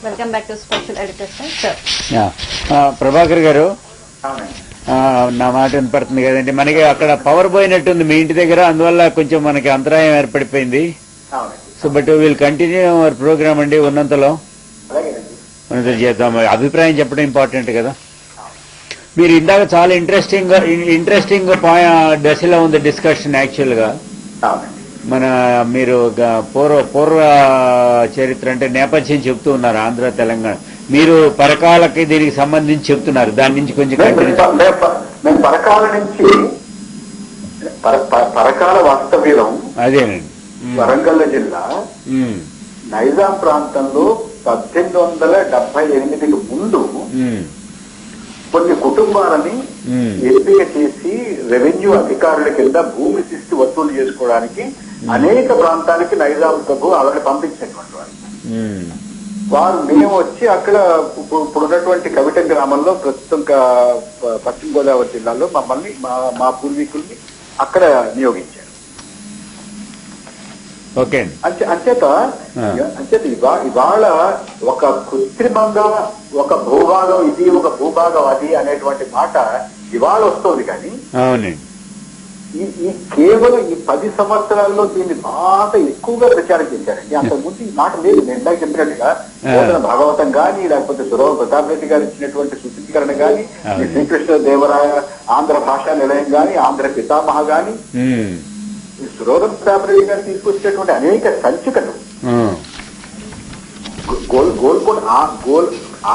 Welcome back to special editor sir. Prabhakar గారు, నా మాట వినపడుతుంది కదండి. మనకి అక్కడ పవర్ పోయినట్టుంది మీ ఇంటి దగ్గర, అందువల్ల కొంచెం మనకి అంతరాయం ఏర్పడిపోయింది. So but will continue our programme అండి. ఉన్నంతలో చేద్దాం. అభిప్రాయం చెప్పడం ఇంపార్టెంట్ కదా. మీరు ఇందాక చాలా ఇంట్రెస్టింగ్ దశలో ఉంది డిస్కషన్. యాక్చువల్ గా మీరు పూర్వ చరిత్ర అంటే నేపథ్యం చెప్తూ ఉన్నారు. ఆంధ్ర తెలంగాణ మీరు పరకాలకి దీనికి సంబంధించి చెప్తున్నారు. దాని నుంచి కొంచెం మేము పరకాల నుంచి పరకాల వాస్తవ్యం అదేనండి. వరంగల్ జిల్లా నైజాం ప్రాంతంలో 1878కి ముందు కొన్ని కుటుంబాలని ఎంపిక చేసి రెవెన్యూ అధికారుల కింద భూమి శిస్తు వసూలు చేసుకోవడానికి అనేక ప్రాంతానికి నైజాం ప్రభు వాళ్ళని పంపించినటువంటి వారు మేము వచ్చి అక్కడ ఇప్పుడున్నటువంటి కవిటం గ్రామంలో ప్రస్తుతం పశ్చిమ గోదావరి జిల్లాలో మమ్మల్ని మా పూర్వీకుల్ని అక్కడ నియోగించారు. అంచేత ఇవాళ ఒక కృత్రిమంగా ఒక భూభాగం ఇది ఒక భూభాగం అది అనేటువంటి మాట ఇవాళ వస్తుంది. కానీ ఈ కేవలం ఈ 10 సంవత్సరాల్లో దీన్ని బాగా ఎక్కువగా ప్రచారం చేశారండి. అంతకుముందు ఈ మాట లేదు. నేను ఇందాక చెప్పినట్టుగా భాగవతం గాని, లేకపోతే సురవ ప్రతాప్ రెడ్డి గారు ఇచ్చినటువంటి సూచీకరణ గాని, శ్రీకృష్ణ దేవరాయ ఆంధ్ర భాషా నిలయం గాని, ఆంధ్ర పితామహ గాని, సురవ ప్రతాప్ రెడ్డి గారు తీసుకొచ్చినటువంటి అనేక సంచికలు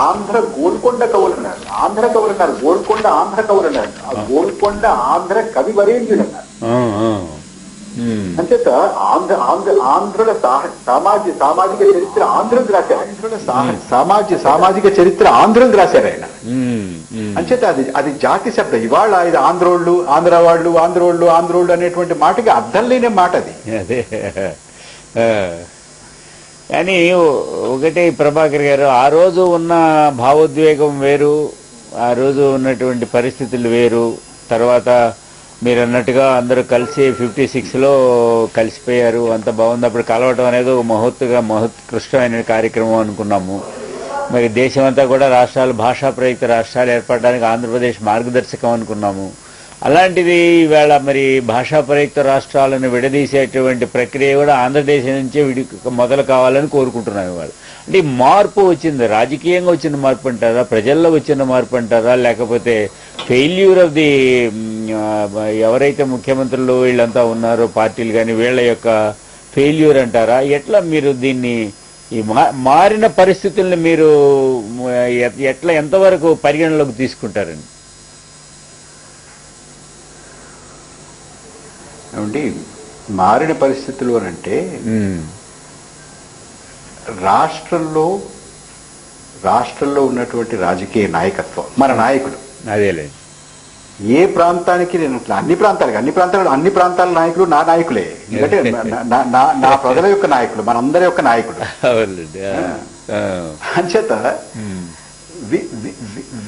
ఆంధ్ర గోల్కొండ కవులు అన్నారు. ఆంధ్ర కవులు అన్నారు. గోల్కొండ ఆంధ్ర కవులు అన్నారు. గోల్కొండ ఆంధ్ర కవి వరేంద్రుడు అన్నారు. అంచేత ఆంధ్రుల సామాజిక చరిత్ర ఆంధ్రులకు రాశారు. సామాజిక చరిత్ర ఆంధ్రులకు రాశారు ఆయన. అంచేత అది జాతి శబ్దం. ఇవాళ ఇది ఆంధ్రోళ్ళు, ఆంధ్ర వాళ్ళు, ఆంధ్రోళ్ళు అనేటువంటి మాటకి అర్థం లేని మాట అది. అదే కానీ ఒకటే ప్రభాకర్ గారు, ఆ రోజు ఉన్న భావోద్వేగం వేరు, ఆ రోజు ఉన్నటువంటి పరిస్థితులు వేరు. తర్వాత మీరు అన్నట్టుగా అందరూ కలిసి 56లో కలిసిపోయారు. అంత బాగుంది. అప్పుడు కలవటం అనేది ఒక మహోత్కృష్టమైన కార్యక్రమం అనుకున్నాము. మరి దేశమంతా కూడా రాష్ట్రాలు, భాషా ప్రయుక్త రాష్ట్రాలు ఏర్పడడానికి ఆంధ్రప్రదేశ్ మార్గదర్శకం అనుకున్నాము. అలాంటిది ఈవేళ మరి భాషా ప్రయుక్త రాష్ట్రాలను విడదీసేటువంటి ప్రక్రియ కూడా ఆంధ్రదేశం నుంచే మొదలు కావాలని కోరుకుంటున్నాం ఇవాళ. అంటే మార్పు వచ్చింది, రాజకీయంగా వచ్చిన మార్పు అంటారా, ప్రజల్లో వచ్చిన మార్పు అంటారా, లేకపోతే ఫెయిల్యూర్ ఆఫ్ ది ఎవరైతే ముఖ్యమంత్రులు వీళ్ళంతా ఉన్నారో పార్టీలు కానీ వీళ్ళ యొక్క ఫెయిల్యూర్ అంటారా? ఎట్లా మీరు దీన్ని ఈ మారిన పరిస్థితుల్ని మీరు ఎట్లా ఎంతవరకు పరిగణలోకి తీసుకుంటారండి? ఏమండి, మారిన పరిస్థితులు అని అంటే రాష్ట్రంలో ఉన్నటువంటి రాజకీయ నాయకత్వం, మన నాయకులు అదేలే ఏ ప్రాంతానికి నేను అన్ని ప్రాంతాల నాయకులు నా నాయకులే. ఎందుకంటే నా ప్రజల యొక్క నాయకులు, మనందరి యొక్క నాయకులు. అంచేత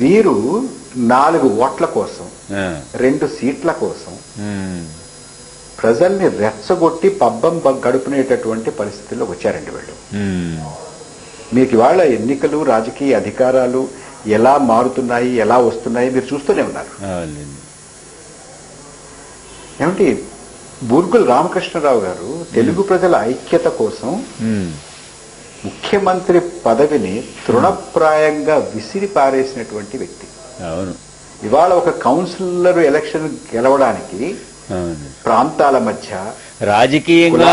వీరు 4 ఓట్ల కోసం, 2 సీట్ల కోసం ప్రజల్ని రెచ్చగొట్టి పబ్బం గడుపునేటటువంటి పరిస్థితుల్లో వచ్చారండి వీళ్ళు. మీకు ఇవాళ ఎన్నికలు, రాజకీయ అధికారాలు ఎలా మారుతున్నాయి, ఎలా వస్తున్నాయి మీరు చూస్తూనే ఉన్నారు. ఏమిటి, బూర్గుల రామకృష్ణరావు గారు తెలుగు ప్రజల ఐక్యత కోసం ముఖ్యమంత్రి పదవిని తృణప్రాయంగా విసిరి పారేసినటువంటి వ్యక్తి. ఇవాళ ఒక కౌన్సిలర్ ఎలక్షన్ గెలవడానికి ప్రాంతాల మధ్య, రాజకీయంగా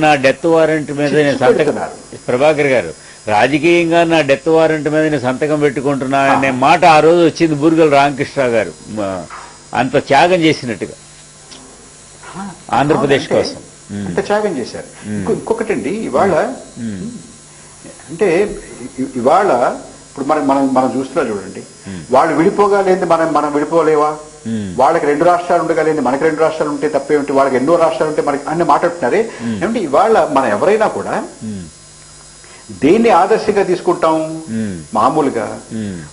నా డెత్ వారెంట్ మీద నేను సంతకం, ప్రభాకర్ గారు రాజకీయంగా నా డెత్ వారెంట్ మీద నేను సంతకం పెట్టుకుంటున్నా అనే మాట ఆ రోజు వచ్చింది బూర్గుల రామకృష్ణరావు గారు. అంత త్యాగం చేసినట్టుగా ఆంధ్రప్రదేశ్ కోసం అంత త్యాగం చేశారు. ఇంకొకటండి, ఇవాళ అంటే ఇవాళ ఇప్పుడు మనం చూస్తున్నా చూడండి, వాళ్ళు విడిపోగలేంది మనం విడిపోలేవా? వాళ్ళకి 2 రాష్ట్రాలు ఉండగలేంది, మనకి 2 రాష్ట్రాలు ఉంటే తప్పేమిటి? వాళ్ళకి ఎన్నో రాష్ట్రాలు ఉంటే మనకి అన్ని మాట్లాడుతున్నారే. ఏమిటి, ఇవాళ మనం ఎవరైనా కూడా దేన్ని ఆదర్శంగా తీసుకుంటాం? మామూలుగా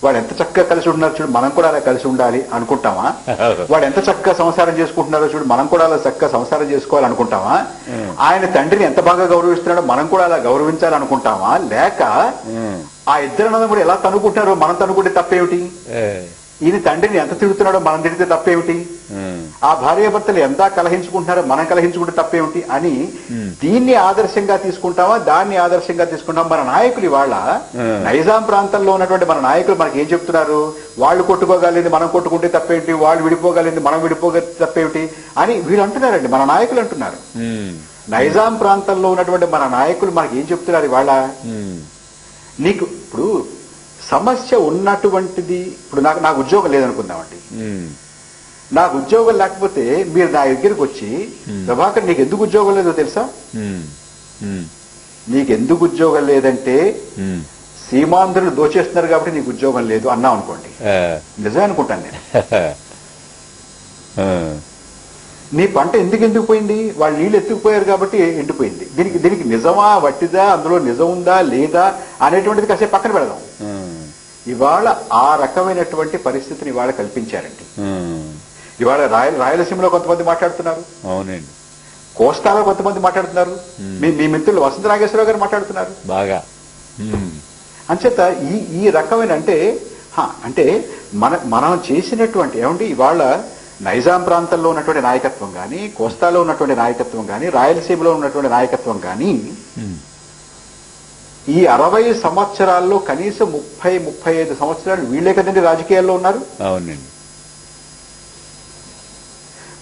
వాడు ఎంత చక్కగా కలిసి ఉంటున్నారు చూడు, మనం కూడా అలా కలిసి ఉండాలి అనుకుంటామా? వాడు ఎంత చక్కగా సంసారం చేసుకుంటున్నారో చూడు, మనం కూడా అలా చక్కగా సంసారం చేసుకోవాలనుకుంటామా? ఆయన తండ్రిని ఎంత బాగా గౌరవిస్తున్నాడో మనం కూడా అలా గౌరవించాలనుకుంటామా? లేక ఆ ఇద్దరు కూడా ఎలా తనుకుంటున్నారో మనం తనుకుంటే తప్పేమిటి? ఈయన తండ్రిని ఎంత తిడుతున్నాడో మనం తిడితే తప్పేమిటి? ఆ భార్యాభర్తలు ఎంత కలహించుకుంటున్నారో మనం కలహించుకుంటే తప్పేమిటి అని దీన్ని ఆదర్శంగా తీసుకుంటామా, దాన్ని ఆదర్శంగా తీసుకుంటాం? మన నాయకులు ఇవాళ నైజాం ప్రాంతంలో ఉన్నటువంటి మన నాయకులు మనకి ఏం చెప్తున్నారు? వాళ్ళు కొట్టుకోగలిగింది మనం కొట్టుకుంటే తప్పేమిటి, వాళ్ళు విడిపోగలిగింది మనం విడిపోగలిగితే తప్పేమిటి అని వీళ్ళు అంటున్నారండి, మన నాయకులు అంటున్నారు. నైజాం ప్రాంతంలో ఉన్నటువంటి మన నాయకులు మనకి ఏం చెప్తున్నారు ఇవాళ? నీకు ఇప్పుడు సమస్య ఉన్నటువంటిది, ఇప్పుడు నాకు ఉద్యోగం లేదనుకుందామండి, నాకు ఉద్యోగం లేకపోతే మీరు నా దగ్గరికి వచ్చి ప్రభాకర్ నీకు ఎందుకు ఉద్యోగం లేదో తెలుసా? నీకెందుకు ఉద్యోగం లేదంటే సీమాంధ్రులు దోచేస్తున్నారు కాబట్టి నీకు ఉద్యోగం లేదు అన్నా అనుకోండి, నిజమే అనుకుంటాను నేను. నీ పంట ఎందుకు పోయింది? వాళ్ళు నీళ్లు ఎత్తుకుపోయారు కాబట్టి ఎండిపోయింది. దీనికి నిజమా వట్టిదా, అందులో నిజం ఉందా లేదా అనేటువంటిది కాసేపు పక్కన పెడదాం. ఇవాళ ఆ రకమైనటువంటి పరిస్థితిని ఇవాళ కల్పించారండి. ఇవాళ రాయలసీమలో కొంతమంది మాట్లాడుతున్నారు, అవునండి, కోస్తాలో కొంతమంది మాట్లాడుతున్నారు, మీ మిత్రులు వసంత నాగేశ్వరరావు గారు మాట్లాడుతున్నారు బాగా. అంచేత ఈ రకమైన అంటే మనం చేసినటువంటి ఏమండి ఇవాళ నైజాం ప్రాంతంలో ఉన్నటువంటి నాయకత్వం కానీ, కోస్తాలో ఉన్నటువంటి నాయకత్వం కానీ, రాయలసీమలో ఉన్నటువంటి నాయకత్వం కానీ ఈ 60 సంవత్సరాల్లో కనీసం 30-35 సంవత్సరాలు వీళ్లే కదండి రాజకీయాల్లో ఉన్నారు. అవునండి,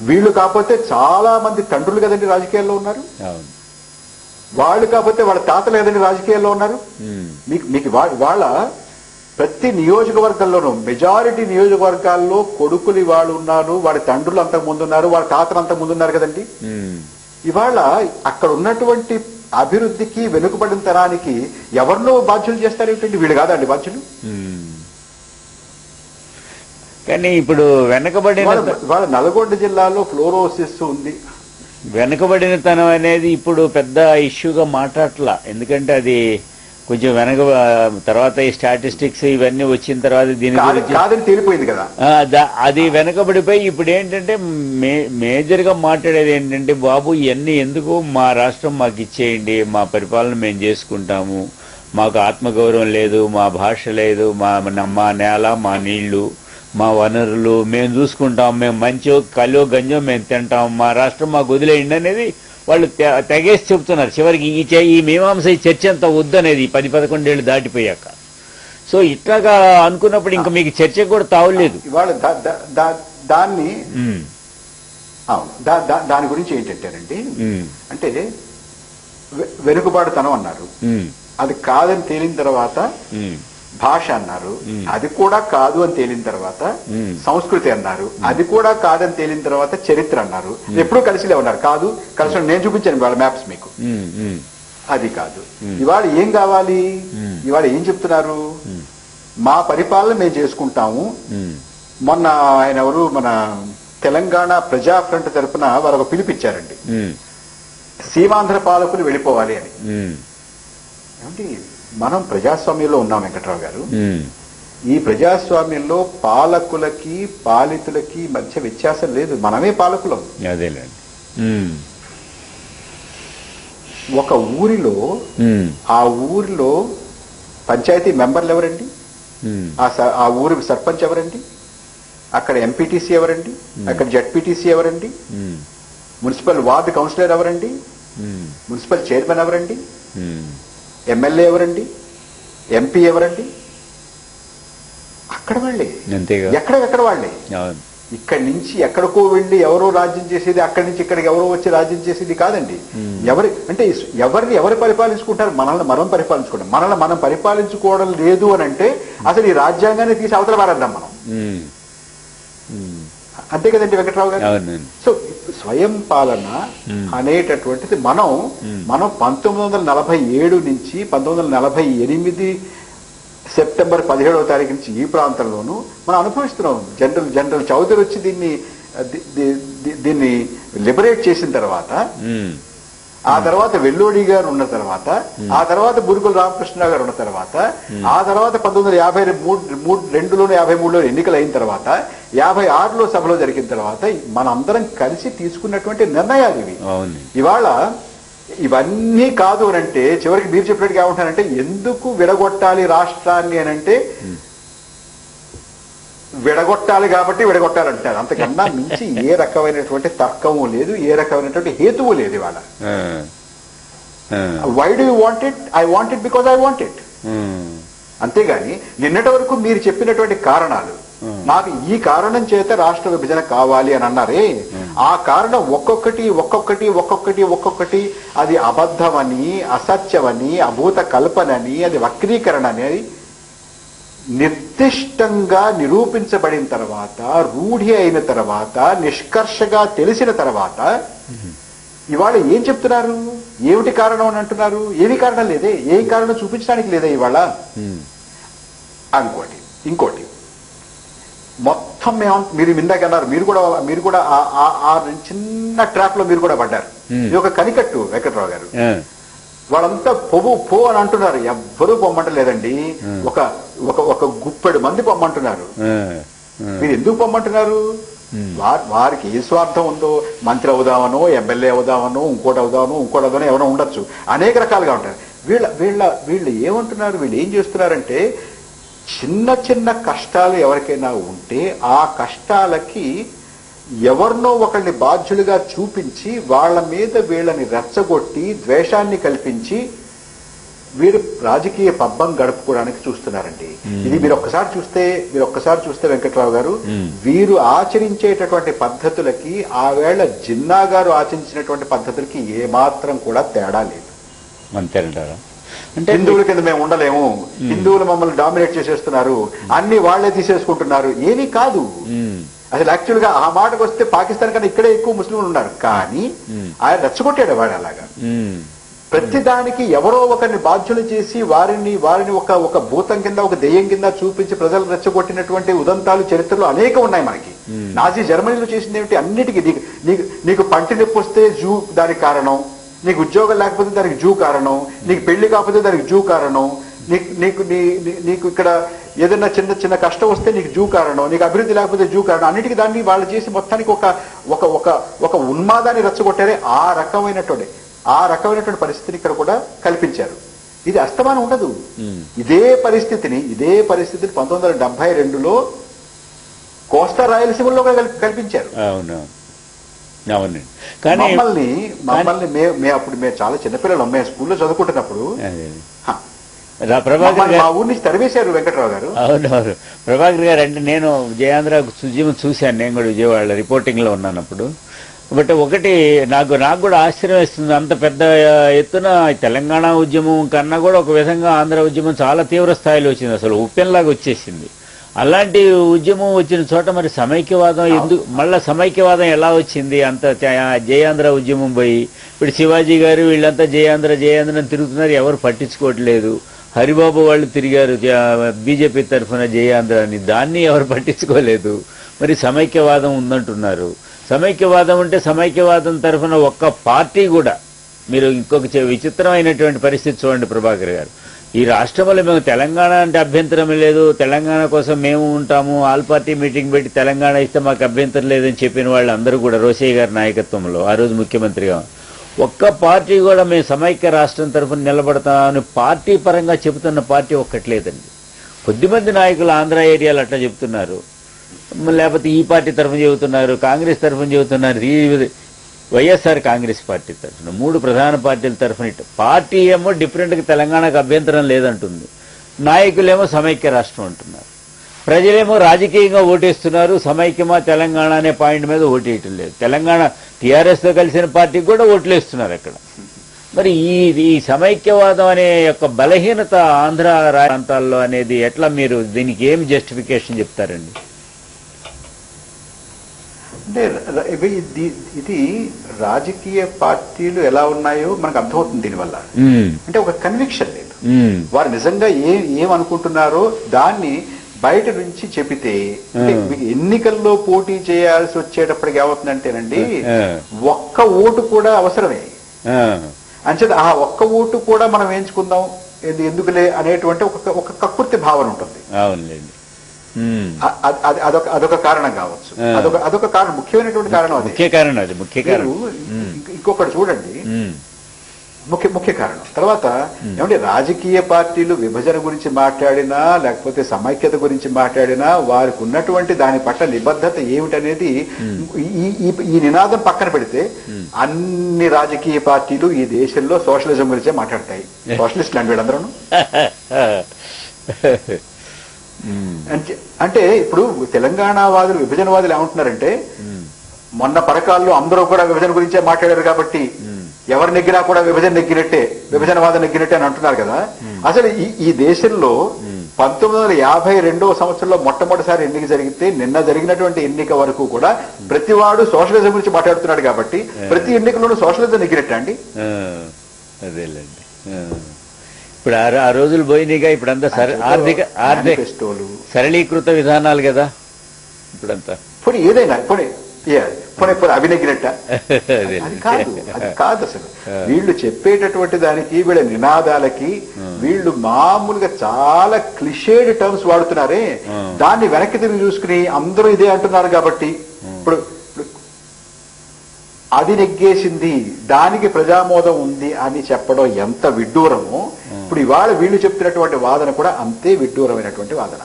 వీళ్ళు కాకపోతే చాలా మంది తండ్రులు కదండి రాజకీయాల్లో ఉన్నారు. వాళ్ళు కాకపోతే వాళ్ళ తాతలు కదండి రాజకీయాల్లో ఉన్నారు. మీకు వాళ్ళ ప్రతి నియోజకవర్గంలోనూ మెజారిటీ నియోజకవర్గాల్లో కొడుకులు ఇవాళ ఉన్నారు, వాళ్ళ తండ్రులు అంతకు ముందు ఉన్నారు, వాళ్ళ తాతలు అంతకు ముందు ఉన్నారు కదండి. ఇవాళ అక్కడ ఉన్నటువంటి అభివృద్ధికి వెనుకబడిన తరానికి ఎవరినో బాధ్యులు చేస్తారేమిటండి? వీళ్ళు కాదండి బాధ్యులు. కానీ ఇప్పుడు వెనకబడిన వాళ్ళ నల్గొండ జిల్లాలో ఫ్లోరోసిస్ ఉంది. వెనకబడినతనం అనేది ఇప్పుడు పెద్ద ఇష్యూగా మాట్లాడట్లా, ఎందుకంటే అది కొంచెం వెనక తర్వాత ఈ స్టాటిస్టిక్స్ ఇవన్నీ వచ్చిన తర్వాత దీని గురించి తెలిపోయింది కదా, అది వెనకబడిపోయి ఇప్పుడు ఏంటంటే మేజర్ గా మాట్లాడేది ఏంటంటే బాబు ఇవన్నీ ఎందుకు, మా రాష్ట్రం మాకు ఇచ్చేయండి, మా పరిపాలన మేము చేసుకుంటాము, మాకు ఆత్మగౌరవం లేదు, మా భాష లేదు, మా నేల, మా నీళ్లు, మా వనరులు మేము చూసుకుంటాం, మేము మంచో కలో గంజో మేము తింటాం, మా రాష్ట్రం మాకు వదిలేయండి అనేది వాళ్ళు తెగేసి చెప్తున్నారు. చివరికి ఈ మీమాంస ఈ చర్చ అంతా వద్దనేది 10-11 ఏళ్ళు దాటిపోయాక. సో ఇట్లాగా అనుకున్నప్పుడు ఇంకా మీకు చర్చ కూడా తావులేదు. ఇవాళ దాని గురించి ఏంటంటేనండి, అంటే వెనుకబాటుతనం అన్నారు, అది కాదని తేలిన తర్వాత భాష అన్నారు, అది కూడా కాదు అని తేలిన తర్వాత సంస్కృతి అన్నారు, అది కూడా కాదని తేలిన తర్వాత చరిత్ర అన్నారు. ఎప్పుడూ కలిసిలే ఉన్నారు. కాదు కలిసి నేను చూపించాను వాళ్ళ మ్యాప్స్ మీకు, అది కాదు. ఇవాళ ఏం కావాలి? ఇవాళ ఏం చెప్తున్నారు? మా పరిపాలన మేము చేసుకుంటాము. మొన్న ఆయన ఎవరు, మన తెలంగాణ ప్రజా ఫ్రంట్ తరఫున వారు ఒక పిలిపిచ్చారండి, సీమాంధ్ర పాలకులు వెళ్ళిపోవాలి అని. ఏమంటే మనం ప్రజాస్వామ్యంలో ఉన్నాం వెంకట్రావు గారు. ఈ ప్రజాస్వామ్యంలో పాలకులకి పాలితులకి మధ్య వ్యత్యాసం లేదు, మనమే పాలకులం. అదేలేండి. ఒక ఊరిలో ఆ ఊరిలో పంచాయతీ మెంబర్లు ఎవరండి? ఆ ఊరి సర్పంచ్ ఎవరండి? అక్కడ ఎంపీటీసీ ఎవరండి? అక్కడ జడ్పీటీసీ ఎవరండి? మున్సిపల్ వార్డు కౌన్సిలర్ ఎవరండి? మున్సిపల్ చైర్మన్ ఎవరండి? ఎమ్మెల్యే ఎవరండి? ఎంపీ ఎవరండి? అక్కడ వాళ్ళే, ఎక్కడ వాళ్ళే. ఇక్కడి నుంచి ఎక్కడికో వెళ్ళి ఎవరో రాజ్యం చేసేది, అక్కడి నుంచి ఇక్కడికి ఎవరో వచ్చి రాజ్యం చేసేది కాదండి. ఎవరిని పరిపాలించుకుంటారు? మనల్ని మనం పరిపాలించుకుంటాం. మనల్ని మనం పరిపాలించుకోవడం లేదు అని అంటే అసలు ఈ రాజ్యాంగాన్ని తీసి అవతల పారేద్దాం మనం. అంతే కదండి వెంకట్రావు గారు. సో స్వయం పాలన అనేటటువంటిది మనం 1947 నుంచి 1948 సెప్టెంబర్ 17వ తారీఖు నుంచి ఈ ప్రాంతంలోనూ మనం అనుభవిస్తున్నాం. జనరల్ చౌదరి వచ్చి దీన్ని లిబరేట్ చేసిన తర్వాత ఆ తర్వాత వెల్లోడి గారు ఉన్న తర్వాత, ఆ తర్వాత బురుగుల రామకృష్ణరావు గారు ఉన్న తర్వాత, ఆ తర్వాత 1952లోనే 53లో ఎన్నికలు అయిన తర్వాత 56లో సభలో జరిగిన తర్వాత మనందరం కలిసి తీసుకున్నటువంటి నిర్ణయాలు ఇవి. ఇవాళ ఇవన్నీ కాదు అనంటే చివరికి మీరు చెప్పినట్టుగా ఏమంటారంటే ఎందుకు విడగొట్టాలి రాష్ట్రాన్ని అనంటే విడగొట్టాలి కాబట్టి విడగొట్టాలంటారు. అంతకన్నా మించి ఏ రకమైనటువంటి తర్కము లేదు, ఏ రకమైనటువంటి హేతువు లేదు. ఇవాళ why do you want it? I want it because I want it. అంతేగాని నిన్నటి వరకు మీరు చెప్పినటువంటి కారణాలు, నాకు ఈ కారణం చేత రాష్ట్ర విభజన కావాలి అని అన్నారే, ఆ కారణం ఒక్కొక్కటి అది అబద్ధమని, అసత్యమని, అభూత కల్పనని, అది వక్రీకరణ అని నిర్దిష్టంగా నిరూపించబడిన తర్వాత, రూఢి అయిన తర్వాత, నిష్కర్షగా తెలిసిన తర్వాత ఇవాళ ఏం చెప్తున్నారు? ఏమిటి కారణం అని అంటున్నారు? ఏమి కారణం లేదే, ఏ కారణం చూపించడానికి లేదే ఇవాళ. ఇంకోటి మొత్తం మీరు ఇందాకన్నారు, మీరు కూడా ఆ చిన్న ట్రాప్ లో మీరు కూడా పడ్డారు. ఇది ఒక కనికట్టు వెంకట్రావు గారు. వాళ్ళంతా పో అని అంటున్నారు, ఎవ్వరూ పొమ్మంటలేదండి. ఒక గుప్పెడు మంది పొమ్మంటున్నారు. మీరు ఎందుకు పొమ్మంటున్నారు? వారికి ఏ స్వార్థం ఉందో, మంత్రి అవుదామనో, ఎమ్మెల్యే అవుదామనో, ఇంకోటి అవుదామనో ఏమైనా ఉండొచ్చు, అనేక రకాలుగా ఉంటారు. వీళ్ళు ఏమంటున్నారు, వీళ్ళు ఏం చేస్తున్నారంటే చిన్న చిన్న కష్టాలు ఎవరికైనా ఉంటే ఆ కష్టాలకి ఎవరినో ఒకరిని బాధ్యులుగా చూపించి వాళ్ళ మీద వీళ్ళని రెచ్చగొట్టి ద్వేషాన్ని కల్పించి వీరు రాజకీయ పబ్బం గడుపుకోవడానికి చూస్తున్నారండి. ఇది మీరు ఒక్కసారి చూస్తే వెంకట్రావు గారు, వీరు ఆచరించేటటువంటి పద్ధతులకి ఆవేళ జిన్నా గారు ఆచరించినటువంటి పద్ధతులకి ఏమాత్రం కూడా తేడా లేదు. అంతేనంటారా? అంటే హిందువుల కింద మేము ఉండలేము, హిందువులు మమ్మల్ని డామినేట్ చేసేస్తున్నారు, అన్ని వాళ్లే తీసేసుకుంటున్నారు, ఏమీ కాదు. అసలు యాక్చువల్ గా ఆ మాటకు వస్తే పాకిస్తాన్ కన్నా ఇక్కడే ఎక్కువ ముస్లింలు ఉన్నారు. కానీ ఆయన రెచ్చగొట్టాడు వాడు అలాగా. ప్రతిదానికి ఎవరో ఒకరిని బాధ్యులు చేసి వారిని ఒక భూతం కింద, ఒక దెయ్యం కింద చూపించి ప్రజలు రెచ్చగొట్టినటువంటి ఉదంతాలు చరిత్రలో అనేక ఉన్నాయి మనకి. నాజీ జర్మనీలో చేసింది ఏమిటి? అన్నిటికీ నీకు పంటి నొప్పి వస్తే జూ దానికి కారణం, నీకు ఉద్యోగం లేకపోతే దానికి జూ కారణం, నీకు పెళ్లి కాకపోతే దానికి జూ కారణం, నీకు ఇక్కడ ఏదైనా చిన్న చిన్న కష్టం వస్తే నీకు జూ కారణం, నీకు అభివృద్ధి లేకపోతే జూ కారణం, అన్నిటికీ దాన్ని వాళ్ళు చేసి మొత్తానికి ఒక ఉన్మాదాన్ని రెచ్చగొట్టారే. ఆ రకమైనటువంటి పరిస్థితిని ఇక్కడ కూడా కల్పించారు. ఇది అస్తమానం ఉండదు. ఇదే పరిస్థితిని 1972లో కోస్తా రాయలసీమలో కల్పించారు. మమ్మల్ని అప్పుడు మేము చాలా చిన్నపిల్లలు, మేము స్కూల్లో చదువుకుంటున్నప్పుడు ప్రభాకర్ మా ఊరి నుంచి తరివేశారు వెంకట్రావు గారు. అవునవును, ప్రభాకర్ గారు అంటే నేను జయాంధ్ర సుజీవం చూశాను, నేను కూడా విజయవాడ రిపోర్టింగ్ లో ఉన్నానప్పుడు. బట్ ఒకటి నాకు కూడా ఆశ్చర్యం వేస్తుంది, అంత పెద్ద ఎత్తున తెలంగాణ ఉద్యమం కన్నా కూడా ఒక విధంగా ఆంధ్ర ఉద్యమం చాలా తీవ్ర స్థాయిలో వచ్చింది, అసలు ఉప్పెన్లాగా వచ్చేసింది. అలాంటి ఉద్యమం వచ్చిన చోట మరి సమైక్యవాదం ఎందుకు, మళ్ళా సమైక్యవాదం ఎలా వచ్చింది? అంత జయాంధ్ర ఉద్యమం పోయి ఇప్పుడు శివాజీ గారు వీళ్ళంతా జయాంధ్ర అని తిరుగుతున్నారు, ఎవరు పట్టించుకోవట్లేదు. హరిబాబు వాళ్ళు తిరిగారు బీజేపీ తరఫున జయాంధ్ర అని, దాన్ని ఎవరు పట్టించుకోలేదు. మరి సమైక్యవాదం ఉందంటున్నారు. సమైక్యవాదం అంటే సమైక్యవాదం తరఫున ఒక్క పార్టీ కూడా, మీరు ఇంకొక విచిత్రమైనటువంటి పరిస్థితి చూడండి ప్రభాకర్ గారు, ఈ రాష్ట్రంలో మేము తెలంగాణ అంటే అభ్యంతరం లేదు, తెలంగాణ కోసం మేము ఉంటాము, ఆల్ పార్టీ మీటింగ్ పెట్టి తెలంగాణ ఇస్తే మాకు అభ్యంతరం లేదని చెప్పిన వాళ్ళు అందరూ కూడా రోసయ్య గారి నాయకత్వంలో ఆ రోజు ముఖ్యమంత్రిగా, ఒక్క పార్టీ కూడా మేము సమైక్య రాష్ట్రం తరఫున నిలబడతామని పార్టీ పరంగా చెబుతున్న పార్టీ ఒక్కట్లేదండి. కొద్దిమంది నాయకులు ఆంధ్ర ఏరియాలో అట్లా చెబుతున్నారు, లేకపోతే ఈ పార్టీ తరఫున చెబుతున్నారు, కాంగ్రెస్ తరఫున చెబుతున్నారు, వైఎస్ఆర్ కాంగ్రెస్ పార్టీ తరఫున, 3 ప్రధాన పార్టీల తరఫున. పార్టీ ఏమో డిఫరెంట్గా తెలంగాణకు అభ్యంతరం లేదంటుంది, నాయకులేమో సమైక్య రాష్ట్రం అంటున్నారు, ప్రజలేమో రాజకీయంగా ఓటేస్తున్నారు, సమైక్యమా తెలంగాణ అనే పాయింట్ మీద ఓటేయటం లేదు. తెలంగాణ టీఆర్ఎస్తో కలిసిన పార్టీకి కూడా ఓట్లేస్తున్నారు అక్కడ. మరి ఈ సమైక్యవాదం అనే యొక్క బలహీనత ఆంధ్ర ప్రాంతాల్లో అనేది ఎట్లా, మీరు దీనికి ఏమి జస్టిఫికేషన్ చెప్తారండి? అంటే ఇది రాజకీయ పార్టీలు ఎలా ఉన్నాయో మనకు అర్థమవుతుంది దీనివల్ల. అంటే ఒక కన్విక్షన్ లేదు, వారు నిజంగా ఏమనుకుంటున్నారో దాన్ని బయట నుంచి చెబితే, ఎన్నికల్లో పోటీ చేయాల్సి వచ్చేటప్పటికి ఏమవుతుందంటేనండి, ఒక్క ఓటు కూడా అవసరమే. అంచేత ఆ ఒక్క ఓటు కూడా మనం వేయించుకుందాం ఎందుకులే అనేటువంటి ఒక కక్కుర్తి భావన ఉంటుంది. అవునులేండి. అదొక కారణం కావచ్చు. అదొక కారణం, ముఖ్యమైనటువంటి కారణం. ముఖ్య కారణం అది, ముఖ్య కారణం. ఇంకొకటి చూడండి, ముఖ్య కారణం. తర్వాత ఏమంటే రాజకీయ పార్టీలు విభజన గురించి మాట్లాడినా లేకపోతే సమైక్యత గురించి మాట్లాడినా వారికి ఉన్నటువంటి దాని పట్ల నిబద్ధత ఏమిటనేది ఈ నినాదం పక్కన పెడితే అన్ని రాజకీయ పార్టీలు ఈ దేశంలో సోషలిజం గురించే మాట్లాడతాయి. సోషలిస్టులు అంటే వీళ్ళందరూ అంటే ఇప్పుడు తెలంగాణ వాదులు విభజనవాదులు ఏమంటున్నారంటే మొన్న పరకాల్లో అందరూ కూడా విభజన గురించే మాట్లాడారు కాబట్టి ఎవరు నెగ్గినా కూడా విభజన నెగ్గినట్టే, విభజనవాదం నెగ్గినట్టే అని అంటున్నారు కదా. అసలు ఈ దేశంలో 1952వ సంవత్సరంలో మొట్టమొదటిసారి ఎన్నిక జరిగితే నిన్న జరిగినటువంటి ఎన్నిక వరకు కూడా ప్రతివాడు సోషలిజం గురించి మాట్లాడుతున్నాడు కాబట్టి ప్రతి ఎన్నికలోనూ సోషలిజం నెగ్గినట్టే అండి. అదేలేండి. ఇప్పుడు ఆ రోజులు పోయినాయిగా, ఇప్పుడంతా ఆర్థిక సరళీకృత విధానాలు కదా ఇప్పుడంతా. ఇప్పుడు ఏదైనా ఇప్పుడు అవి నెగ్గినట్ట అది కాదు అసలు. వీళ్ళు చెప్పేటటువంటి దానికి, వీళ్ళ నినాదాలకి వీళ్ళు మామూలుగా చాలా క్లిషేడ్ టర్మ్స్ వాడుతున్నారే, దాన్ని వెనక్కి తిరిగి చూసుకుని అందరూ ఇదే అంటున్నారు కాబట్టి ఇప్పుడు అది నెగ్గేసింది, దానికి ప్రజామోదం ఉంది అని చెప్పడం ఎంత విడ్డూరమో, ఇప్పుడు ఇవాళ వీళ్ళు చెప్తున్నటువంటి వాదన కూడా అంతే విడ్డూరమైనటువంటి వాదన.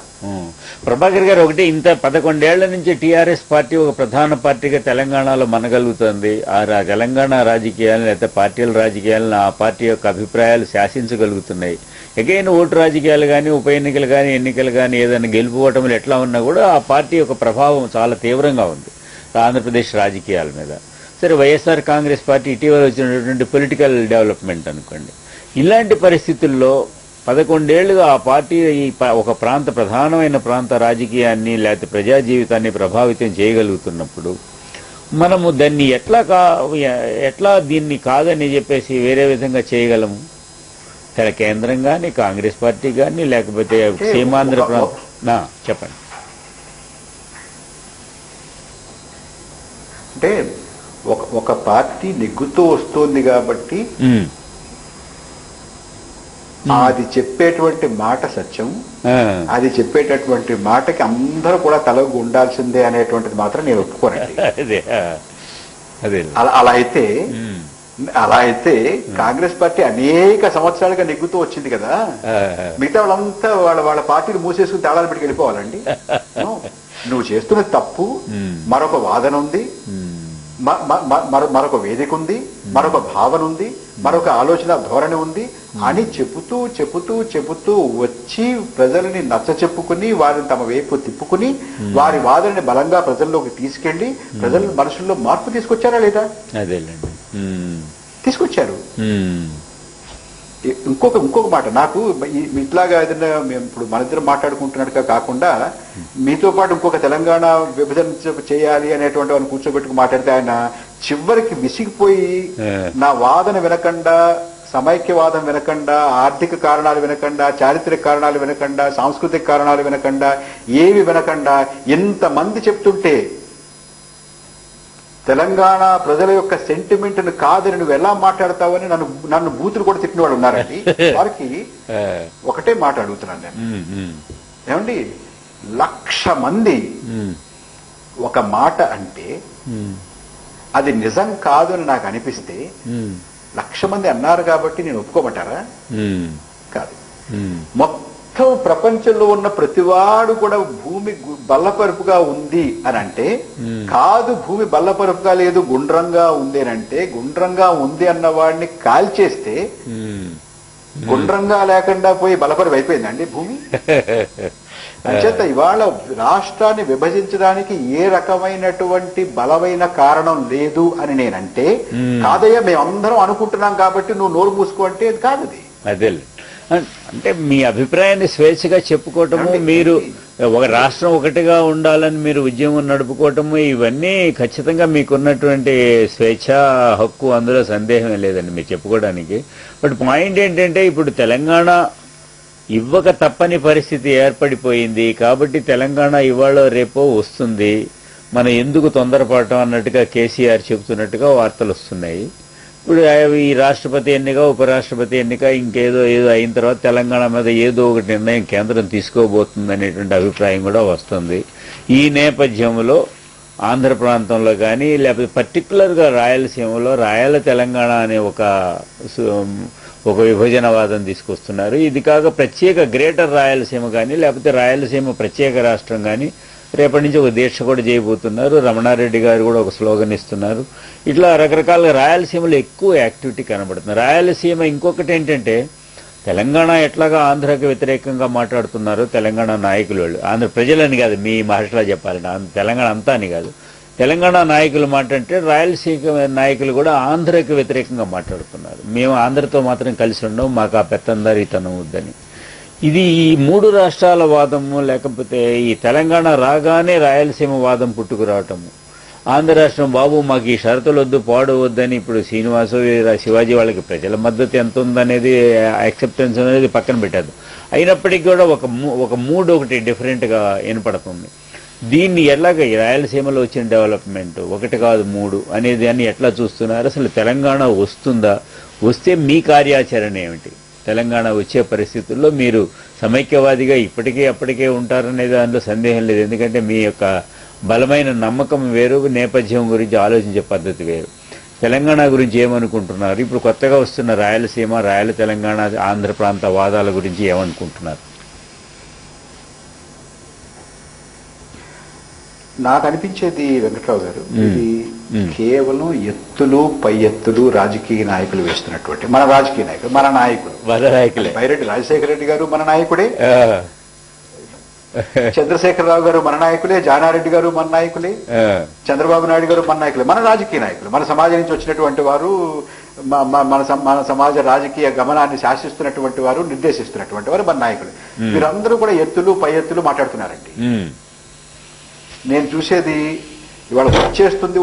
ప్రభాకర్ గారు, ఒకటి ఇంత 11 ఏళ్ల నుంచి టీఆర్ఎస్ పార్టీ ఒక ప్రధాన పార్టీగా తెలంగాణలో మనగలుగుతుంది. ఆ తెలంగాణ రాజకీయాలను లేకపోతే పార్టీల రాజకీయాలను ఆ పార్టీ యొక్క అభిప్రాయాలు శాసించగలుగుతున్నాయి. ఎగైన్ ఓటు రాజకీయాలు కానీ, ఉప ఎన్నికలు కానీ, ఎన్నికలు కానీ, ఏదైనా గెలుపు ఓటములు ఎట్లా ఉన్నా కూడా ఆ పార్టీ యొక్క ప్రభావం చాలా తీవ్రంగా ఉంది ఆంధ్రప్రదేశ్ రాజకీయాల మీద. సరే, వైఎస్ఆర్ కాంగ్రెస్ పార్టీ ఇటీవల వచ్చినటువంటి పొలిటికల్ డెవలప్మెంట్ అనుకోండి. ఇలాంటి పరిస్థితుల్లో 11 ఏళ్లుగా ఆ పార్టీ ఒక ప్రధానమైన ప్రాంత రాజకీయాన్ని లేకపోతే ప్రజా జీవితాన్ని ప్రభావితం చేయగలుగుతున్నప్పుడు మనము దాన్ని ఎట్లా దీన్ని కాదని చెప్పేసి వేరే విధంగా చేయగలము? కేంద్రం కానీ, కాంగ్రెస్ పార్టీ కానీ, లేకపోతే సీమాంధ్ర ప్రాంతం చెప్పండి. అంటే ఒక పార్టీ నెగ్గుతూ వస్తోంది కాబట్టి అది చెప్పేటువంటి మాట సత్యం, అది చెప్పేటటువంటి మాటకి అందరూ కూడా తలగు ఉండాల్సిందే అనేటువంటిది మాత్రం నేను ఒప్పుకోనండి. అలా అయితే కాంగ్రెస్ పార్టీ అనేక సంవత్సరాలుగా నెగ్గుతూ వచ్చింది కదా, మిగతా వాళ్ళంతా వాళ్ళ పార్టీని మూసేసుకుని తాళాలు పెట్టి వెళ్ళిపోవాలండి? నువ్వు చేస్తున్న తప్పు, మరొక వాదన ఉంది, మరొక వేదిక ఉంది, మరొక భావన ఉంది, మరొక ఆలోచన ధోరణి ఉంది అని చెబుతూ చెబుతూ చెబుతూ వచ్చి ప్రజల్ని నచ్చ చెప్పుకుని వారిని తమ వైపు తిప్పుకుని వారి వాదనని బలంగా ప్రజల్లోకి తీసుకెళ్లి ప్రజల మనుషుల్లో మార్పు తీసుకొచ్చారా లేదా? తీసుకొచ్చారు. ఇంకొక మాట, నాకు ఇట్లాగా ఏదైనా మేము ఇప్పుడు మన ఇద్దరం మాట్లాడుకుంటున్నట్టుగా కాకుండా మీతో పాటు ఇంకొక తెలంగాణ విభజన చేయాలి అనేటువంటి వారిని కూర్చోబెట్టుకు మాట్లాడితే ఆయన చివరికి విసిగిపోయి నా వాదన వినకుండా, సమైక్యవాదం వినకుండా, ఆర్థిక కారణాలు వినకుండా, చారిత్రక కారణాలు వినకుండా, సాంస్కృతిక కారణాలు వినకుండా, ఏవి వినకుండా ఎంతమంది చెప్తుంటే తెలంగాణ ప్రజల యొక్క సెంటిమెంట్ ను కాదని నువ్వు ఎలా మాట్లాడతావని నన్ను బూతులు కూడా తిట్టిన వాళ్ళు ఉన్నారండి. వారికి ఒకటే మాట అడుగుతున్నాను నేను, ఏమండి 1,00,000 మంది ఒక మాట అంటే అది నిజం కాదు అని నాకు అనిపిస్తే 1,00,000 మంది అన్నారు కాబట్టి నేను ఒప్పుకోమంటారా? కాదు. మొత్తం ప్రపంచంలో ఉన్న ప్రతివాడు కూడా భూమి బల్లపరుపుగా ఉంది అని అంటే కాదు, భూమి బల్లపరుపుగా లేదు గుండ్రంగా ఉంది అని అంటే, గుండ్రంగా ఉంది అన్న వాడిని కాల్చేస్తే గుండ్రంగా లేకుండా పోయి బల్లపరుపు అయిపోయిందండి భూమి. అంచేత ఇవాళ రాష్ట్రాన్ని విభజించడానికి ఏ రకమైనటువంటి బలమైన కారణం లేదు అని నేనంటే, కాదయ్యా మేమందరం అనుకుంటున్నాం కాబట్టి నువ్వు నోరు మూసుకో అంటే అది కాదు. అదే అంటే మీ అభిప్రాయాన్ని స్వేచ్ఛగా చెప్పుకోవటము, మీరు ఒక రాష్ట్రం ఒకటిగా ఉండాలని మీరు ఉద్యమం నడుపుకోవటము, ఇవన్నీ ఖచ్చితంగా మీకున్నటువంటి స్వేచ్ఛ హక్కు, అందులో సందేహం లేదండి మీరు చెప్పుకోవడానికి. బట్ పాయింట్ ఏంటంటే ఇప్పుడు తెలంగాణ ఇవ్వక తప్పని పరిస్థితి ఏర్పడిపోయింది కాబట్టి తెలంగాణ ఇవాళ రేపో వస్తుంది, మనం ఎందుకు తొందరపడటం అన్నట్టుగా కేసీఆర్ చెబుతున్నట్టుగా వార్తలు వస్తున్నాయి. ఇప్పుడు ఈ రాష్ట్రపతి ఎన్నిక, ఉపరాష్ట్రపతి ఎన్నిక ఇంకేదో ఏదో అయిన తర్వాత తెలంగాణ మీద ఏదో ఒకటి నిర్ణయం కేంద్రం తీసుకోబోతుంది అనేటువంటి అభిప్రాయం కూడా వస్తుంది. ఈ నేపథ్యంలో ఆంధ్ర ప్రాంతంలో కానీ లేకపోతే పర్టికులర్గా రాయలసీమలో రాయల తెలంగాణ అనే ఒక విభజనవాదం తీసుకొస్తున్నారు. ఇది కాక ప్రత్యేక గ్రేటర్ రాయలసీమ కానీ లేకపోతే రాయలసీమ ప్రత్యేక రాష్ట్రం కానీ రేపటి నుంచి ఒక దీక్ష కూడా చేయబోతున్నారు. రమణారెడ్డి గారు కూడా ఒక స్లోగన్ ఇస్తున్నారు. ఇట్లా రకరకాలుగా రాయలసీమలో ఎక్కువ యాక్టివిటీ కనబడుతుంది. రాయలసీమ ఇంకొకటి ఏంటంటే తెలంగాణ ఎట్లాగా ఆంధ్రాకి వ్యతిరేకంగా మాట్లాడుతున్నారు తెలంగాణ నాయకులు, వాళ్ళు ఆంధ్ర ప్రజలని కాదు, మీ భాషలో చెప్పాలంటే తెలంగాణ అంతా అని కాదు, తెలంగాణ నాయకులు మాట్లాడితే రాయలసీమ నాయకులు కూడా ఆంధ్రాకి వ్యతిరేకంగా మాట్లాడుతున్నారు. మేము ఆంధ్రతో మాత్రం కలిసి ఉండవు, మాకు ఆ పెత్తందారీతనం వద్దని. ఇది ఈ మూడు రాష్ట్రాల వాదము, లేకపోతే ఈ తెలంగాణ రాగానే రాయలసీమ వాదం పుట్టుకురావటము, ఆంధ్ర రాష్ట్రం బాబు మాకు ఈ షరతులు వద్దు పాడు వద్దని ఇప్పుడు శ్రీనివాసు శివాజీ వాళ్ళకి ప్రజల మద్దతు ఎంత ఉందనేది యాక్సెప్టెన్స్ అనేది పక్కన పెట్టారు. అయినప్పటికీ కూడా ఒక మూడ్ ఒకటి డిఫరెంట్గా వినపడుతుంది. దీన్ని ఎట్లాగా రాయలసీమలో వచ్చిన డెవలప్మెంట్ ఒకటి కాదు మూడు అనేది అని ఎట్లా చూస్తున్నారు? అసలు తెలంగాణ వస్తుందా? వస్తే మీ కార్యాచరణ ఏమిటి? తెలంగాణ వచ్చే పరిస్థితుల్లో మీరు సమైక్యవాదిగా ఇప్పటికే అప్పటికే ఉంటారనే దానిలో సందేహం లేదు. ఎందుకంటే మీ యొక్క బలమైన నమ్మకం వేరు, నేపథ్యం గురించి ఆలోచించే పద్ధతి వేరు. తెలంగాణ గురించి ఏమనుకుంటున్నారు? ఇప్పుడు కొత్తగా వస్తున్న రాయలసీమ, రాయల తెలంగాణ, ఆంధ్ర ప్రాంత వాదాల గురించి ఏమనుకుంటున్నారు? నాకు అనిపించేది వెంకట్రావు గారు, ఇది కేవలం ఎత్తులు పై ఎత్తులు రాజకీయ నాయకులు వేస్తున్నటువంటి మన రాజకీయ నాయకులు, మన నాయకులు, బైరెడ్డి రాజశేఖర రెడ్డి గారు మన నాయకుడే, చంద్రశేఖరరావు గారు మన నాయకులే, జానారెడ్డి గారు మన నాయకులే, చంద్రబాబు నాయుడు గారు మన నాయకులే, మన రాజకీయ నాయకులు, మన సమాజం నుంచి వచ్చినటువంటి వారు, మన సమాజ రాజకీయ గమనాన్ని శాసిస్తున్నటువంటి వారు, నిర్దేశిస్తున్నటువంటి వారు మన నాయకులు. వీరందరూ కూడా ఎత్తులు పై ఎత్తులు మాట్లాడుతున్నారండి. నేను చూసేది ఇవాళ వచ్చేస్తుంది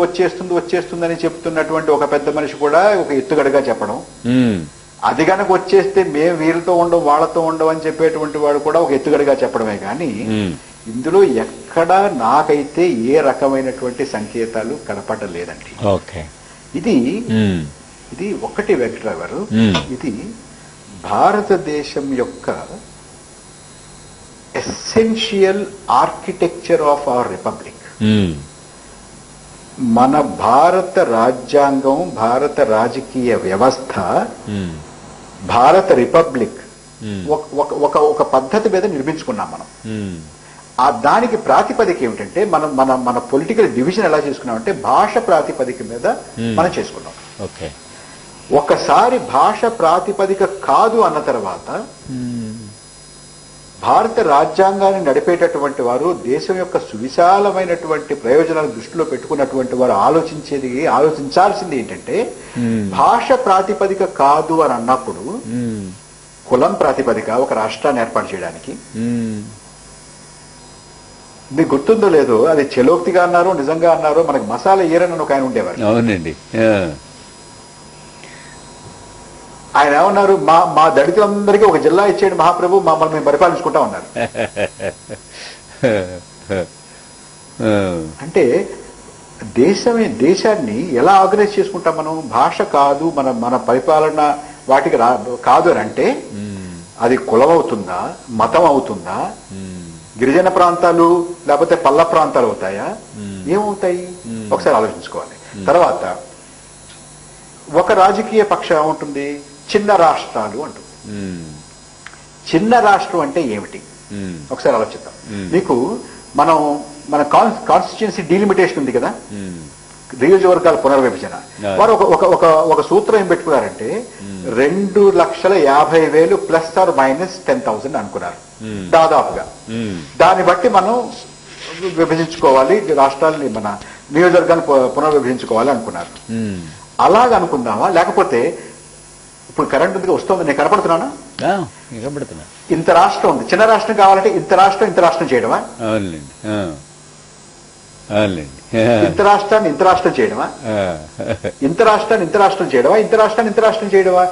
అని చెప్తున్నటువంటి ఒక పెద్ద మనిషి కూడా ఒక ఎత్తుగడగా చెప్పడం, అది కనుక వచ్చేస్తే మేము వీరితో ఉండవు వాళ్ళతో ఉండవు అని చెప్పేటువంటి వాడు కూడా ఒక ఎత్తుగడగా చెప్పడమే కానీ ఇందులో ఎక్కడా నాకైతే ఏ రకమైనటువంటి సంకేతాలు కనపడలేదండి. ఇది ఒకటి వెంకట్రావు గారు, ఇది భారతదేశం యొక్క essential architecture of our republic. మన భారత రాజ్యాంగం, భారత రాజకీయ వ్యవస్థ, భారత రిపబ్లిక్ ఒక పద్ధతి మీద నిర్మించుకున్నాం మనం. దానికి ప్రాతిపదిక ఏమిటంటే మన పొలిటికల్ డివిజన్ ఎలా చేసుకున్నామంటే భాష ప్రాతిపదిక మీద మనం చేసుకున్నాం. ఒకసారి భాష ప్రాతిపదిక కాదు అన్న తర్వాత భారత రాజ్యాంగాన్ని నడిపేటటువంటి వారు, దేశం యొక్క సువిశాలమైనటువంటి ప్రయోజనాలను దృష్టిలో పెట్టుకున్నటువంటి వారు ఆలోచించాల్సింది ఏంటంటే భాష ప్రాతిపదిక కాదు అని అన్నప్పుడు కులం ప్రాతిపదిక ఒక రాష్ట్రాన్ని ఏర్పాటు చేయడానికి. మీకు గుర్తుందో లేదో, అది చెలోక్తిగా అన్నారో నిజంగా అన్నారో, మనకి మసాలా ఏరని ఒక ఆయన ఉండేవారు. అవునండి. ఆయన ఏమన్నారు, మా దళితులందరికీ ఒక జిల్లా ఇచ్చేయండి మహాప్రభు, మమ్మల్ని మేము పరిపాలించుకుంటా ఉన్నారు. అంటే దేశాన్ని ఎలా ఆర్గనైజ్ చేసుకుంటాం మనం? భాష కాదు మన పరిపాలన వాటికి కాదు అని అంటే అది కులం అవుతుందా, మతం అవుతుందా, గిరిజన ప్రాంతాలు లేకపోతే పల్ల ప్రాంతాలు అవుతాయా, ఏమవుతాయి? ఒకసారి ఆలోచించుకోవాలి. తర్వాత ఒక రాజకీయ పక్షం ఉంటుంది, చిన్న రాష్ట్రాలు అంటుంది. చిన్న రాష్ట్రం అంటే ఏమిటి ఒకసారి ఆలోచిద్దాం. మీకు మన కాన్స్టిట్యుయెన్సీ డీలిమిటేషన్ ఉంది కదా, నియోజకవర్గాల పునర్విభజన. వారు ఒక సూత్రం ఏం పెట్టుకున్నారంటే 2,50,000 ప్లస్ ఆర్ మైనస్ 10,000 అనుకున్నారు దాదాపుగా. దాన్ని బట్టి మనం విభజించుకోవాలి, రాష్ట్రాలని మన నియోజకవర్గాన్ని పునర్విభజించుకోవాలి అనుకున్నారు. అలాగ అనుకుందామా? లేకపోతే ఇప్పుడు కరెంట్ ఉంది వస్తుంది, నేను కనపడుతున్నానా? ఇంత రాష్ట్రం ఉంది, చిన్న రాష్ట్రం కావాలంటే ఇంత రాష్ట్రం చేయడమా? ఇంత రాష్ట్రం చేయడమా? ఇంత రాష్ట్రం చేయడమా?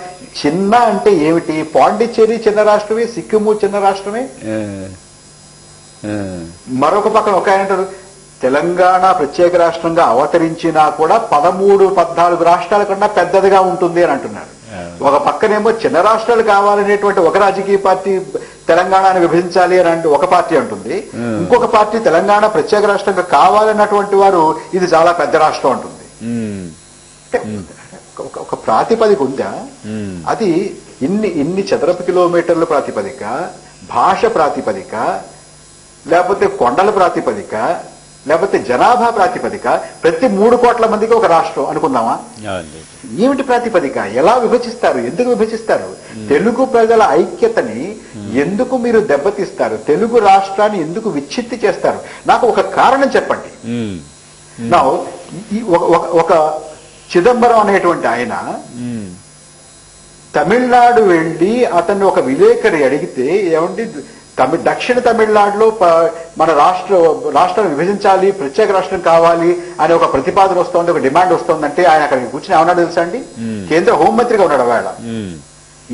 చిన్న అంటే ఏమిటి? పాండిచ్చేరి చిన్న రాష్ట్రమే, సిక్కిము చిన్న రాష్ట్రమే. మరొక పక్కన ఒక ఆయన అంటారు తెలంగాణ ప్రత్యేక రాష్ట్రంగా అవతరించినా కూడా 13-14 రాష్ట్రాల కన్నా పెద్దదిగా ఉంటుంది అని అంటున్నారు. ఒక పక్కనేమో చిన్న రాష్ట్రాలు కావాలనేటువంటి ఒక రాజకీయ పార్టీ తెలంగాణను విభజించాలి అని అంటే ఒక పార్టీ అంటుంది, ఇంకొక పార్టీ తెలంగాణ ప్రత్యేక రాష్ట్రంగా కావాలన్నటువంటి వారు ఇది చాలా పెద్ద రాష్ట్రం అంటుంది. ఒక ప్రాతిపదిక ఉందా? అది ఇన్ని చదరపు కిలోమీటర్ల ప్రాతిపదిక, భాష ప్రాతిపదిక, లేకపోతే కొండల ప్రాతిపదిక, లేకపోతే జనాభా ప్రాతిపదిక, ప్రతి 3 కోట్ల మందికి ఒక రాష్ట్రం అనుకుందామా? ఏమిటి ప్రాతిపదిక? ఎలా విభజిస్తారు? ఎందుకు విభజిస్తారు? తెలుగు ప్రజల ఐక్యతని ఎందుకు మీరు దెబ్బతీస్తారు? తెలుగు రాష్ట్రాన్ని ఎందుకు విచ్ఛిత్తి చేస్తారు? నాకు ఒక కారణం చెప్పండి. నా ఒక చిదంబరం అనేటువంటి ఆయన తమిళనాడు వెళ్ళి అతన్ని ఒక విలేకరి అడిగితే, ఏమండి దక్షిణ తమిళనాడులో మన రాష్ట్రం విభజించాలి, ప్రత్యేక రాష్ట్రం కావాలి అనే ఒక ప్రతిపాదన వస్తోంది, ఒక డిమాండ్ వస్తోందంటే ఆయన అక్కడికి కూర్చుని ఏమన్నాడు తెలుసా అండి? కేంద్ర హోంమంత్రిగా ఉన్నాడు వేళ.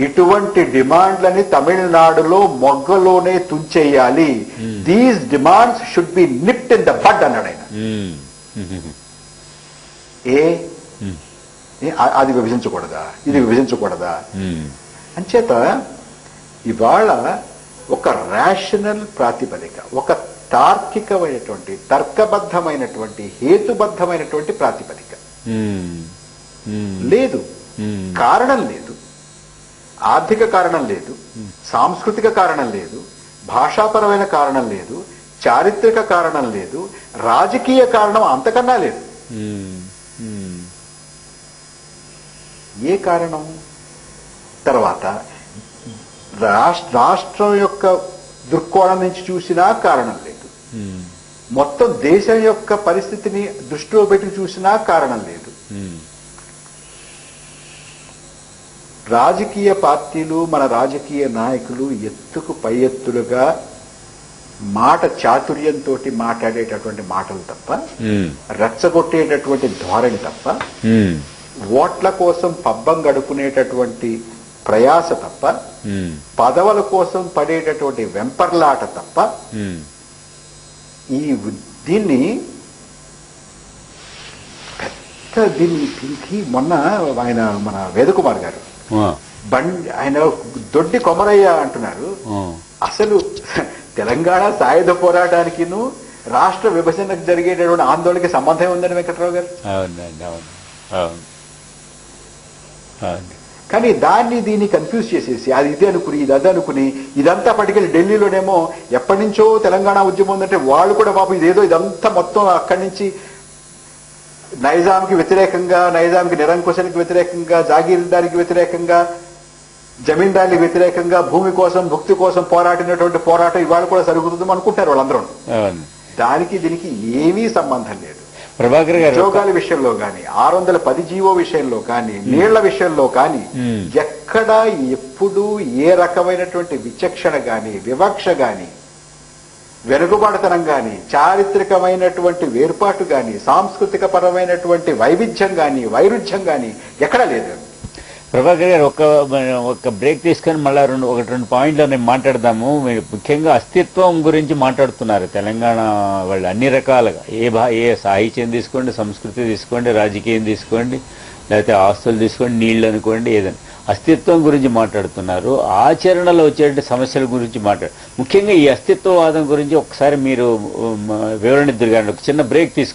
ఇటువంటి డిమాండ్లని తమిళనాడులో మొగ్గలోనే తుంచేయాలి, these demands should be nipped in the bud అన్నాడు ఆయన. అది విభజించకూడదా, ఇది విభజించకూడదా? అంచేత ఇవాళ ఒక రేషనల్ ప్రాతిపదిక, ఒక తార్కికమైనటువంటి, తర్కబద్ధమైనటువంటి, హేతుబద్ధమైనటువంటి ప్రాతిపదిక లేదు. కారణం లేదు, ఆర్థిక కారణం లేదు, సాంస్కృతిక కారణం లేదు, భాషాపరమైన కారణం లేదు, చారిత్రక కారణం లేదు, రాజకీయ కారణం అంతకన్నా లేదు. ఏ కారణం? తర్వాత రాష్ట్రం యొక్క దృక్కోణం నుంచి చూసినా కారణం లేదు, మొత్తం దేశం యొక్క పరిస్థితిని దృష్టిలో పెట్టి చూసినా కారణం లేదు. రాజకీయ పార్టీలు, మన రాజకీయ నాయకులు ఎత్తుకు పై ఎత్తులుగా మాట చాతుర్యంతో మాట్లాడేటటువంటి మాటలు తప్ప, రెచ్చగొట్టేటటువంటి ధోరణి తప్ప, ఓట్ల కోసం పబ్బం గడుపునేటటువంటి ప్రయాస తప్ప, పదవుల కోసం పడేటటువంటి వెంపర్లాట తప్ప, దీన్ని దీనికి మొన్న ఆయన మన వేదకుమార్ గారు ఆయన దొడ్డి కొమరయ్య అంటున్నారు, అసలు తెలంగాణ సాయుధ పోరాటానికిను రాష్ట్ర విభజనకు జరిగేటటువంటి ఆందోళనకి సంబంధం ఉందని వెంకట్రావు గారు. కానీ దీన్ని కన్ఫ్యూజ్ చేసేసి అది ఇది అనుకుని ఇది అది అనుకుని ఇదంతా పట్టుకెళ్ళి ఢిల్లీలోనేమో ఎప్పటి నుంచో తెలంగాణ ఉద్యమం ఉందంటే వాళ్ళు కూడా పాపం ఇదంతా మొత్తం అక్కడి నుంచి నైజాంకి వ్యతిరేకంగా, నైజాంకి నిరంకుశానికి వ్యతిరేకంగా, జాగీర్దారికి వ్యతిరేకంగా, జమీందారికి వ్యతిరేకంగా, భూమి కోసం భుక్తి కోసం పోరాడినటువంటి పోరాటం ఇవాళ కూడా జరుగుతుందని అనుకుంటారు వాళ్ళందరూ. దీనికి ఏమీ సంబంధం లేదు. ప్రభాకర్ గారు ఉద్యోగాల విషయంలో కానీ, 610 జీవో విషయంలో కానీ, నీళ్ల విషయంలో కానీ ఎక్కడా ఎప్పుడు ఏ రకమైనటువంటి విచక్షణ గాని, వివక్ష గాని, వెనుకబాటుతనం గాని, చారిత్రకమైనటువంటి వేర్పాటు గాని, సాంస్కృతిక పరమైనటువంటి వైవిధ్యం గాని, వైరుధ్యం గాని ఎక్కడా లేదు. ప్రభాకర్ గారు ఒక బ్రేక్ తీసుకొని మళ్ళా రెండు పాయింట్లు నేను మాట్లాడదాము. మీరు ముఖ్యంగా అస్తిత్వం గురించి మాట్లాడుతున్నారు తెలంగాణ వాళ్ళు అన్ని రకాలుగా, ఏ సాహిత్యం తీసుకోండి, సంస్కృతి తీసుకోండి, రాజకీయం తీసుకోండి, లేకపోతే ఆస్తులు తీసుకోండి, నీళ్లు అనుకోండి, ఏదైనా అస్తిత్వం గురించి మాట్లాడుతున్నారు. ఆచరణలో వచ్చే సమస్యల గురించి ముఖ్యంగా ఈ అస్తిత్వవాదం గురించి ఒకసారి మీరు వివరణ ఇద్దరు కానీ ఒక చిన్న బ్రేక్ తీసుకు